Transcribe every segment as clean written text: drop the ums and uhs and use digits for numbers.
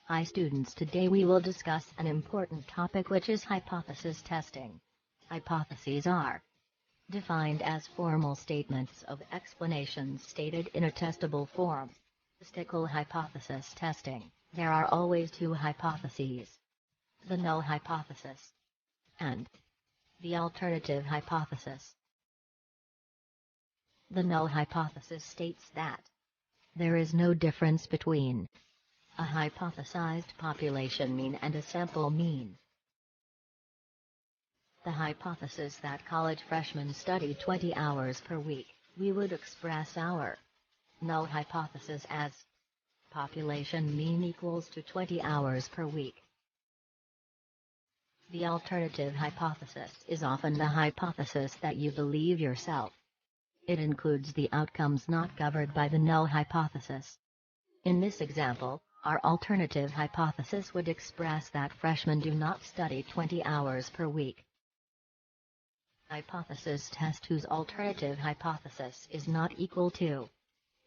Hi students, today we will discuss an important topic, which is hypothesis testing. Hypotheses are defined as formal statements of explanations stated in a testable form. Statistical hypothesis testing. There are always two hypotheses: the null hypothesis and the alternative hypothesis. The null hypothesis states that there is no difference between a hypothesized population mean and a sample mean. The hypothesis that college freshmen study 20 hours per week, we would express our null hypothesis as population mean equals to 20 hours per week. The alternative hypothesis is often the hypothesis that you believe yourself. It includes the outcomes not covered by the null hypothesis. In this example, our alternative hypothesis would express that freshmen do not study 20 hours per week. Hypothesis test whose alternative hypothesis is not equal to.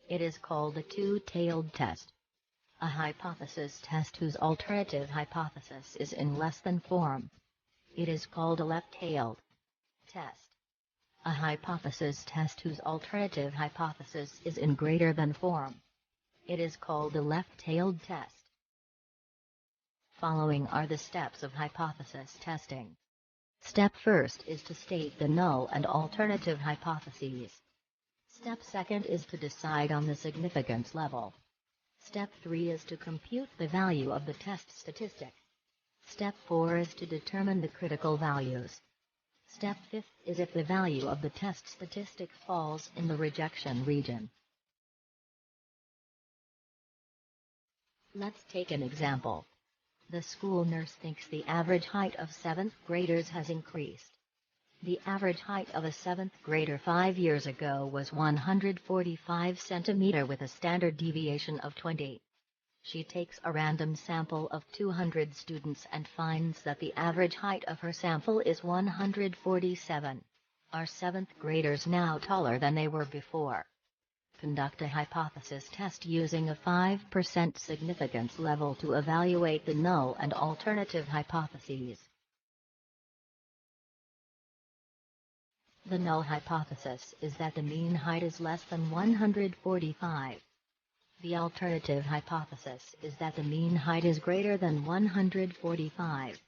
It is called a two-tailed test. A hypothesis test whose alternative hypothesis is in less than form. It is called a left-tailed test. A hypothesis test whose alternative hypothesis is in greater than form. It is called a left-tailed test. Following are the steps of hypothesis testing. Step first is to state the null and alternative hypotheses. Step second is to decide on the significance level. Step 3 is to compute the value of the test statistic. Step 4 is to determine the critical values. Step 5 is if the value of the test statistic falls in the rejection region. Let's take an example. The school nurse thinks the average height of 7th graders has increased. The average height of a 7th grader 5 years ago was 145 cm with a standard deviation of 20. She takes a random sample of 200 students and finds that the average height of her sample is 147. Are 7th graders now taller than they were before? Conduct a hypothesis test using a 5% significance level to evaluate the null and alternative hypotheses. The null hypothesis is that the mean height is less than 145. The alternative hypothesis is that the mean height is greater than 145.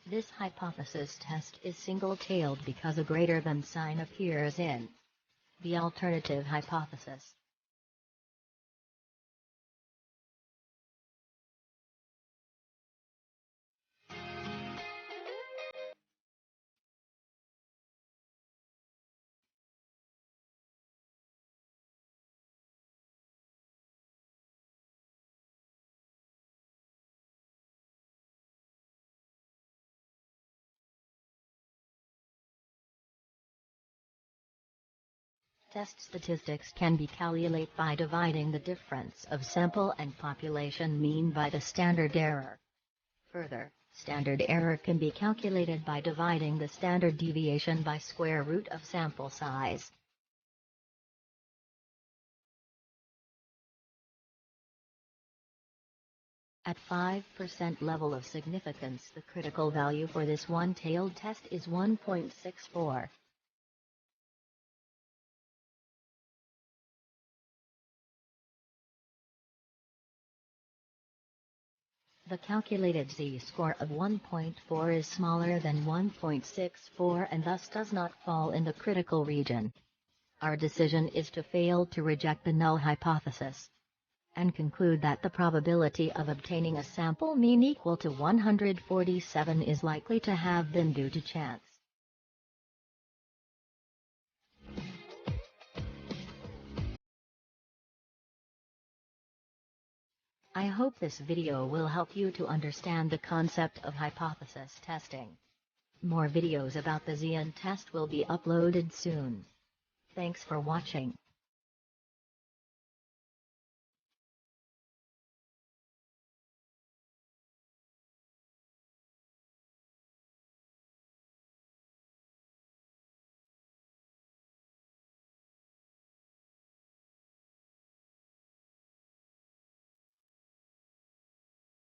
This hypothesis test is single-tailed because a greater than sign appears in the alternative hypothesis. Test statistics can be calculated by dividing the difference of sample and population mean by the standard error. Further, standard error can be calculated by dividing the standard deviation by square root of sample size. At 5% level of significance, the critical value for this one-tailed test is 1.64. The calculated z-score of 1.4 is smaller than 1.64 and thus does not fall in the critical region. Our decision is to fail to reject the null hypothesis and conclude that the probability of obtaining a sample mean equal to 147 is likely to have been due to chance. I hope this video will help you to understand the concept of hypothesis testing. More videos about the ZN test will be uploaded soon. Thanks for watching.